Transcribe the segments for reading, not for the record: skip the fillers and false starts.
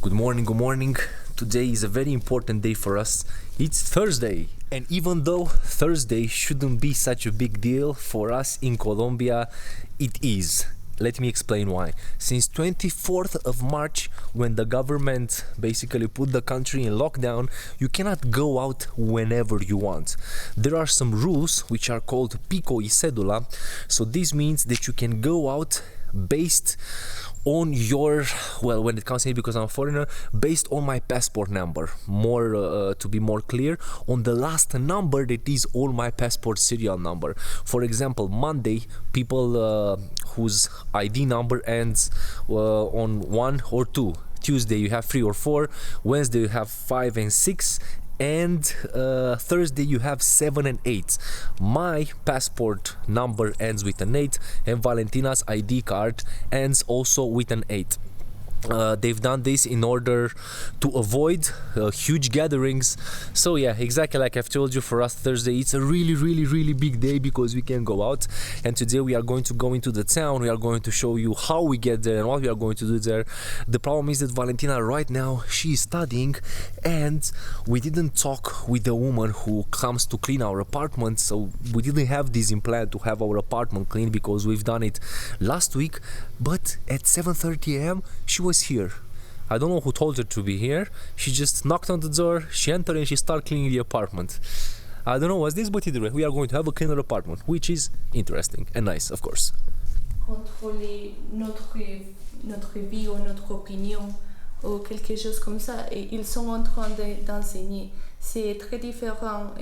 Good morning, good morning. Today is a very important day for us. It's Thursday. And even though Thursday shouldn't be such a big deal, for us in Colombia, it is. Let me explain why. Since 24th of March, when the government basically put the country in lockdown, you cannot go out whenever you want. There are some rules which are called pico y cédula. So this means that you can go out based on your, well, when it comes to me, because I'm a foreigner, based on my passport number. More to be more clear, on the last number that is on my passport serial number. For example, Monday, people whose ID number ends on 1 or 2. Tuesday you have 3 or 4. Wednesday you have 5 and 6. And Thursday you have 7 and 8. My passport number ends with an 8, and Valentina's ID card ends also with an 8. They've done this in order to avoid huge gatherings. So yeah, exactly like I've told you, for us Thursday it's a really big day because we can go out. And today we are going to go into the town. We are going to show you how we get there and what we are going to do there. The problem is that Valentina right now, she is studying, and we didn't talk with the woman who comes to clean our apartment, so we didn't have this in plan to have our apartment cleaned because we've done it last week. But at 7:30 a.m. she was here. I don't know who told her to be here. She just knocked on the door, she entered and she started cleaning the apartment. I don't know what's this, but either way, we are going to have a cleaner apartment, which is interesting and nice, of course. Contrôler notre vie ou notre opinion ou quelque chose comme ça, et ils sont en train d'enseigner. C'est très différent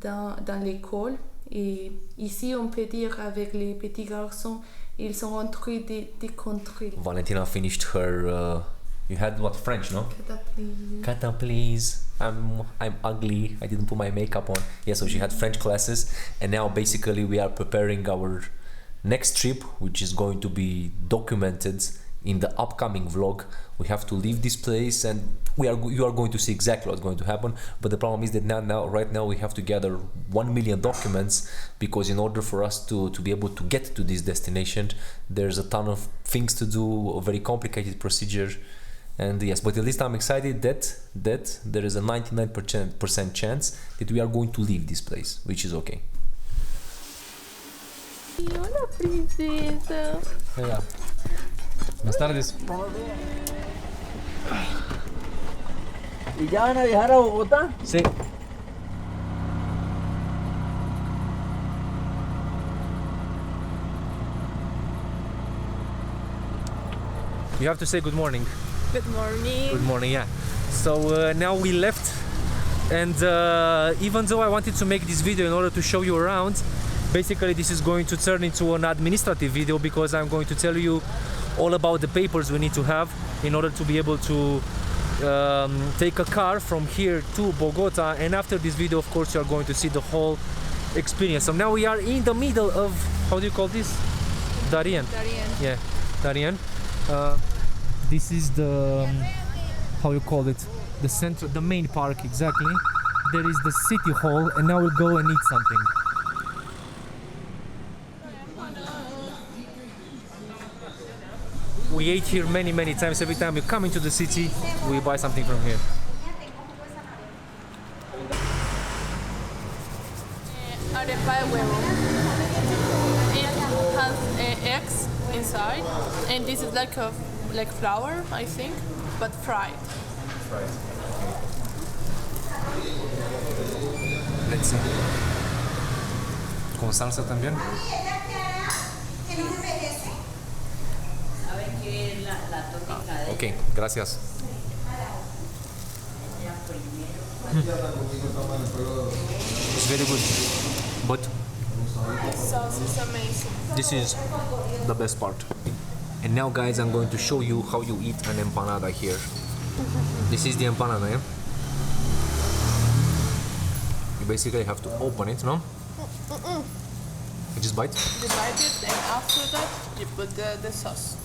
dans l'école, et ici on peut dire avec les petits garçons, ils sont en train de contrôler. Valentina finished her you had what, French, no? Kata please. I'm ugly, I didn't put my makeup on. Yeah, so she had French classes, and now basically we are preparing our next trip, which is going to be documented in the upcoming vlog. We have to leave this place, and you are going to see exactly what's going to happen. But the problem is that right now we have to gather 1 million documents, because in order for us to be able to get to this destination, there's a ton of things to do, a very complicated procedure. And yes, but at least I'm excited that there is a 99% chance that we are going to leave this place, which is okay. Hola, princesa. Yeah. Buenas tardes. ¿Y ya van a viajar a Bogotá? Sí. You have to say good morning. Good morning. Good morning, yeah. So now we left, and even though I wanted to make this video in order to show you around, basically this is going to turn into an administrative video, because I'm going to tell you all about the papers we need to have in order to be able to take a car from here to Bogota. And after this video, of course, you are going to see the whole experience. So now we are in the middle of, how do you call this? Darien. Yeah, Darien. This is the, how you call it, the center, the main park, exactly. There is the city hall, and now we'll go and eat something. We ate here many times. Every time we come into the city, we buy something from here. Arepa de huevo. It has eggs inside, and this is like flour, I think, but fried. Let's see. ¿Con salsa también? Okay, gracias. It's very good, but Sauce is amazing. this is the best part. And now, guys, I'm going to show you how you eat an empanada here. This is the empanada, yeah? You basically have to open it, no? You just bite. You bite it, and after that you put the sauce.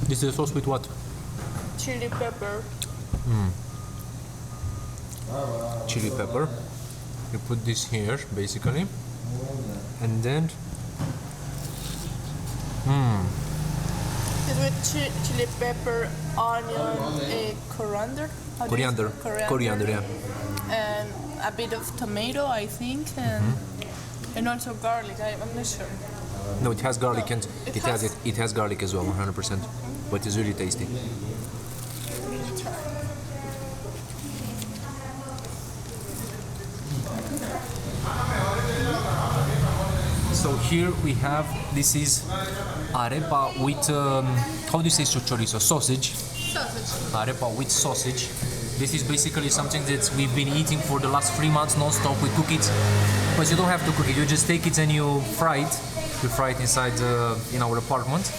This is a sauce with what? Chili pepper. Chili pepper. You put this here, basically. And then It's with chili pepper, onion, coriander. How do you say? Coriander, yeah. And a bit of tomato, I think, and also garlic. I'm not sure. No, it has garlic and It it has garlic as well, 100%. But it's really tasty. So here we have, this is arepa with, how do you say chorizo? Sausage. Arepa with sausage. This is basically something that we've been eating for the last 3 months non-stop. We cook it, but you don't have to cook it. You just take it and you fry it. You fry it inside in our apartment.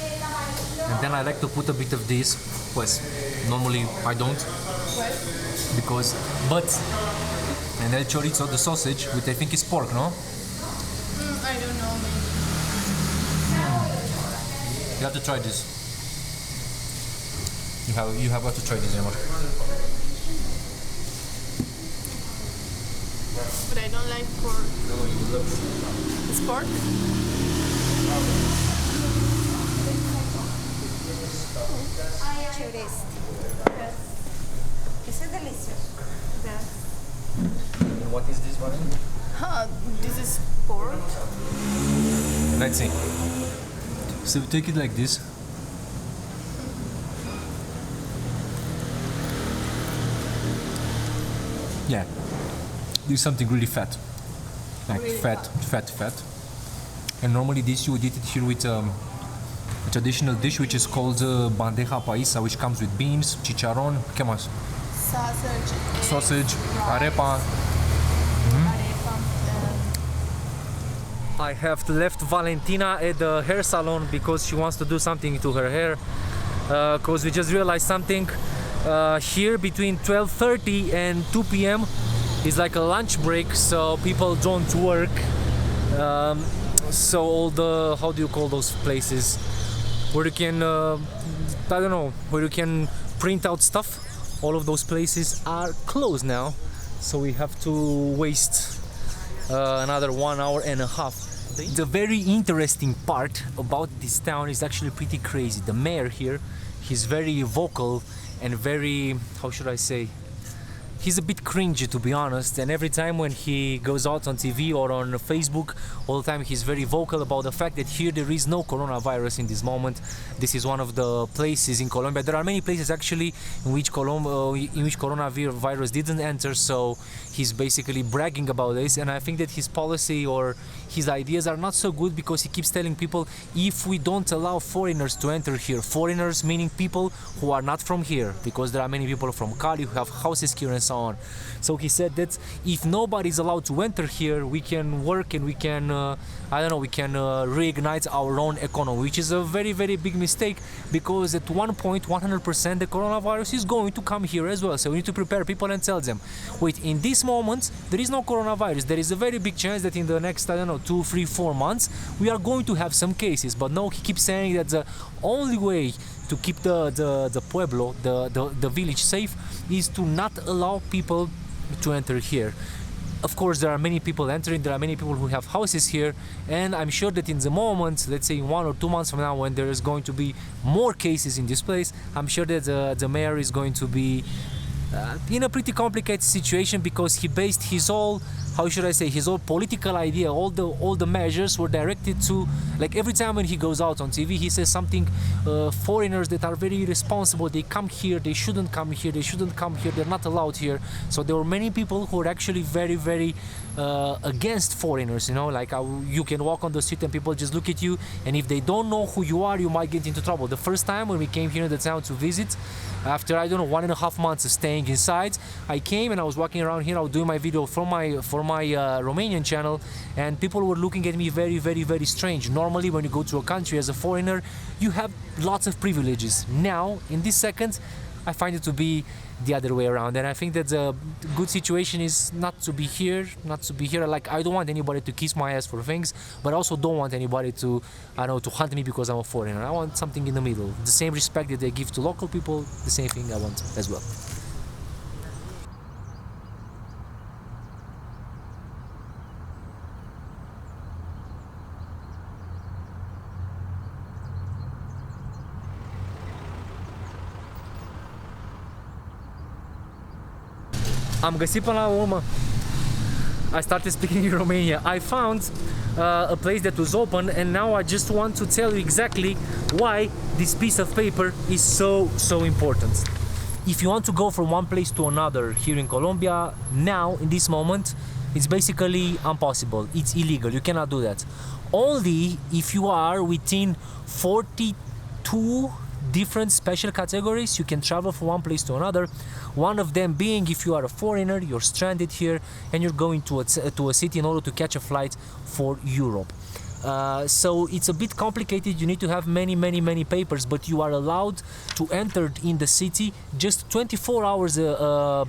And then I like to put a bit of this. Pues, normally I don't. And then chorizo, the sausage, which I think is pork, no? I don't know. You have to try this. You have got to try this, Emma. But I don't like pork. It's pork? Chorizo. This is delicious. Yes. And what is this one? This is pork. Let's see. So take it like this. Yeah. There's something really fat. Like Really fat. And normally this you would eat it here with a traditional dish which is called bandeja paisa, which comes with beans, chicharrón, ¿qué más? Sausage, arepa. I have left Valentina at the hair salon because she wants to do something to her hair. Because we just realized something. Here between 12:30 and 2 p.m. is like a lunch break, so people don't work. So all the, how do you call those places where you can, I don't know, where you can print out stuff, all of those places are closed now. So we have to waste another 1 hour and a half. The very interesting part about this town is actually pretty crazy. The mayor here, he's very vocal and very, how should I say, he's a bit cringy, to be honest, and every time when he goes out on TV or on Facebook, all the time he's very vocal about the fact that here there is no coronavirus in this moment. This is one of the places in Colombia. There are many places actually in which coronavirus didn't enter, so he's basically bragging about this, and I think that his policy or his ideas are not so good because he keeps telling people, if we don't allow foreigners to enter here, foreigners meaning people who are not from here, because there are many people from Cali who have houses here and so on. So he said that if nobody is allowed to enter here, we can work and we can, reignite our own economy, which is a very, very big mistake, because at one point 100% the coronavirus is going to come here as well. So we need to prepare people and tell them, wait, in this moment there is no coronavirus. There is a very big chance that in the next, 2, 3, 4 months we are going to have some cases. But no, he keeps saying that the only way to keep the pueblo, the village safe, is to not allow people to enter here. Of course, there are many people entering, there are many people who have houses here, and I'm sure that in the moment, let's say in 1 or 2 months from now, when there is going to be more cases in this place, I'm sure that the mayor is going to be in a pretty complicated situation, because he based his whole, how should I say, his whole political idea, all the measures were directed to, like, every time when he goes out on TV, he says something, foreigners that are very irresponsible, they come here, they shouldn't come here, they're not allowed here. So there were many people who were actually very, very against foreigners, you know, like you can walk on the street and people just look at you, and if they don't know who you are, you might get into trouble. The first time when we came here in the town to visit, after, I don't know, 1.5 months of staying inside, I came and I was walking around here, I was doing my video for my Romanian channel, and people were looking at me very, very, very strange. Normally when you go to a country as a foreigner, you have lots of privileges. Now, in this second, I find it to be the other way around, and I think that the good situation is not to be here. Like, I don't want anybody to kiss my ass for things, but I also don't want anybody to, I don't know, to hunt me because I'm a foreigner. I want something in the middle. The same respect that they give to local people, the same thing I want as well. Am găsit până la urmă. I started speaking in Romania. I found a place that was open, and now I just want to tell you exactly why this piece of paper is so important. If you want to go from one place to another here in Colombia, now in this moment, it's basically impossible. It's illegal. You cannot do that. Only if you are within 42 different special categories, you can travel from one place to another. One of them being if you are a foreigner, you're stranded here and you're going to a city in order to catch a flight for Europe. So it's a bit complicated. You need to have many papers, but you are allowed to enter in the city just 24 hours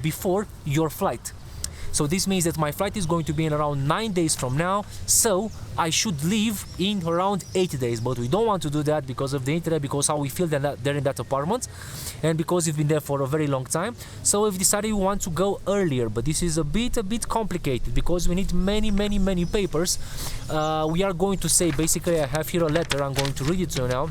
before your flight. So this means that my flight is going to be in around 9 days from now, so I should leave in around 8 days. But we don't want to do that because of the internet, because how we feel there in that apartment, and because we've been there for a very long time. So we've decided we want to go earlier, but this is a bit complicated because we need many papers. We are going to say, basically, I have here a letter. I'm going to read it to you now.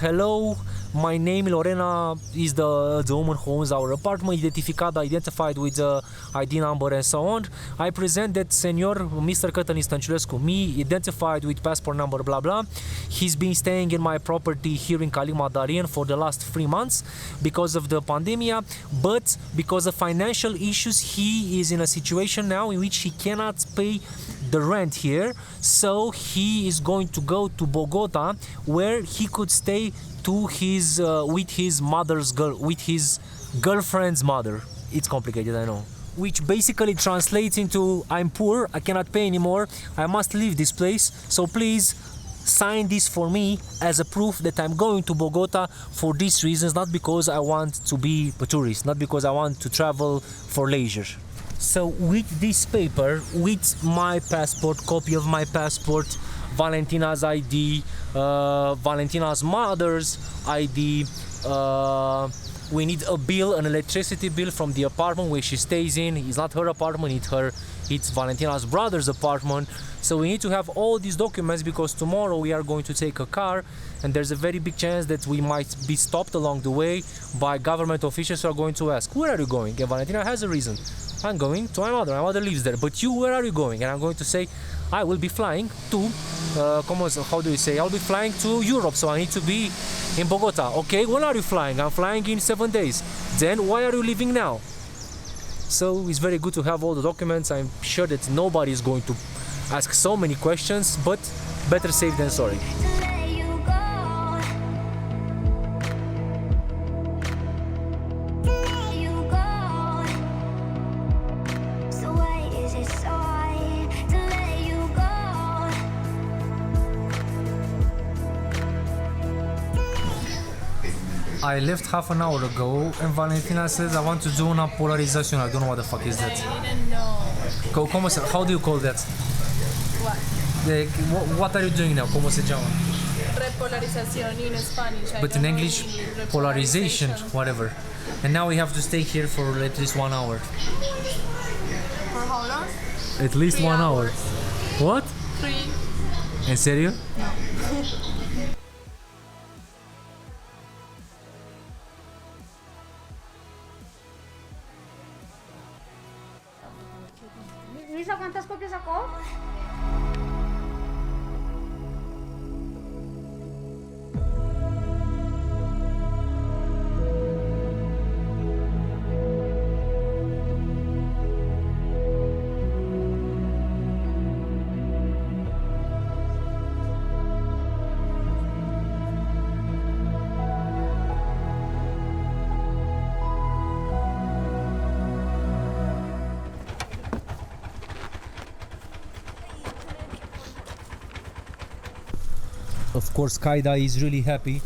Hello, my name Lorena is the woman who owns our apartment, identified with the ID number and so on. I present that Senor Mr. Cătălin Stănciulescu, me, identified with passport number blah blah. He's been staying in my property here in Calima Darien for the last 3 months because of the pandemic, but because of financial issues he is in a situation now in which he cannot pay the rent here, so he is going to go to Bogota, where he could stay to his with his girlfriend's mother. It's complicated, I know. Which basically translates into, I'm poor, I cannot pay anymore, I must leave this place, so please sign this for me as a proof that I'm going to Bogota for these reasons, not because I want to be a tourist, not because I want to travel for leisure. So with this paper, with my passport, copy of my passport, Valentina's ID, Valentina's mother's ID, we need a bill, an electricity bill from the apartment where she stays in. It's not her apartment, it's Valentina's brother's apartment. So we need to have all these documents because tomorrow we are going to take a car and there's a very big chance that we might be stopped along the way by government officials who are going to ask, where are you going? And Valentina has a reason. I'm going to my mother lives there, but you, where are you going? And I'm going to say, I will be flying to, how do you say, I'll be flying to Europe, so I need to be in Bogota. Okay, when are you flying? I'm flying in 7 days. Then why are you leaving now? So it's very good to have all the documents. I'm sure that nobody is going to ask so many questions, but better safe than sorry. I left half an hour ago and Valentina says I want to do una polarización. I don't know what the fuck is that. I didn't know. How do you call that? What? What are you doing now? ¿Cómo se llama? Repolarización in Spanish. But in English, polarization, whatever. And now we have to stay here for at least 1 hour. For how long? At least 3 1 hour. hours. What? 3. En serio? No. ¿Lisa cuántas copias sacó? Of course, Kaida is really happy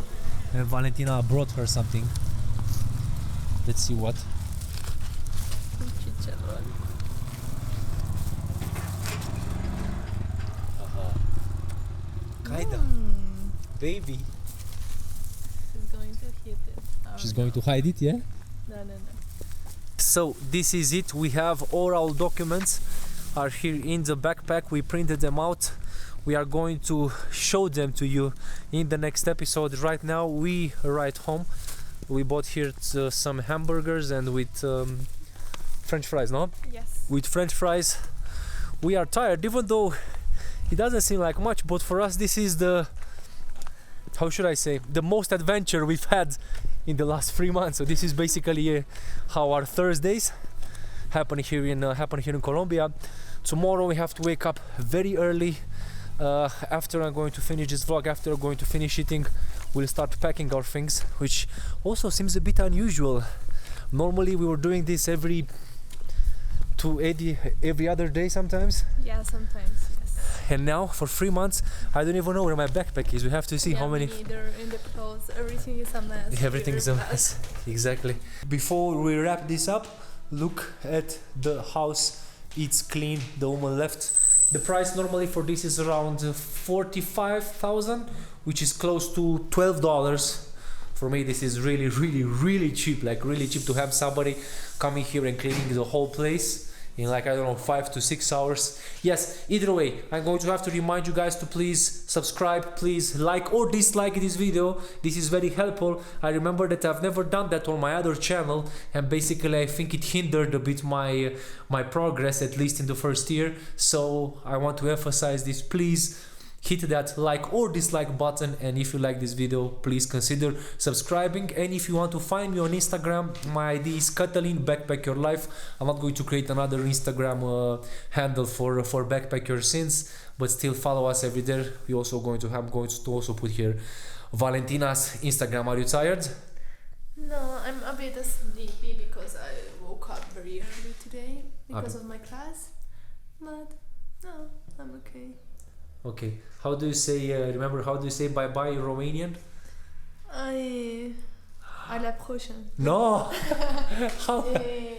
and Valentina brought her something. Let's see what. Chicharrón. Kaida, baby. She's going to hit it. She's going to hide it, yeah? No. So this is it. We have all our documents are here in the backpack. We printed them out. We are going to show them to you in the next episode. Right now we arrived home. We bought here some hamburgers and with French fries, no? Yes. With French fries. We are tired, even though it doesn't seem like much, but for us this is the, how should I say, the most adventure we've had in the last 3 months. So this is basically how our Thursdays happen here in Colombia. Tomorrow we have to wake up very early. After I'm going to finish this vlog, after I'm going to finish eating, we'll start packing our things, which also seems a bit unusual. Normally we were doing this every other day sometimes. Yeah, sometimes, yes. And now for 3 months I don't even know where my backpack is. We have to see how many. Me neither. In the clothes, everything is a mess. Everything is a mess. Exactly. Before we wrap this up, look at the house. It's clean. The woman left. The price normally for this is around 45,000, which is close to $12. For me this is really cheap, like really cheap to have somebody coming here and cleaning the whole place in like, I don't know, 5 to 6 hours. Yes, either way, I'm going to have to remind you guys to please subscribe, please like or dislike this video. This is very helpful. I remember that I've never done that on my other channel, and basically I think it hindered a bit my progress, at least in the first year. So I want to emphasize this. Please hit that like or dislike button, and if you like this video, please consider subscribing. And if you want to find me on Instagram, my ID is Catalin Backpack Your Life. I'm not going to create another Instagram handle for Backpack Your Sins, but still follow us every day. We also going to also put here Valentina's Instagram. Are you tired? No, I'm a bit sleepy because I woke up very early today because of my class. But no, I'm okay. Okay. How do you say? Remember how do you say bye bye in Romanian? À la prochaine. No. How? Goodbye.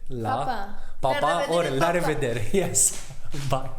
La Papa. papa or revedere, la papa. revedere. Yes. Bye.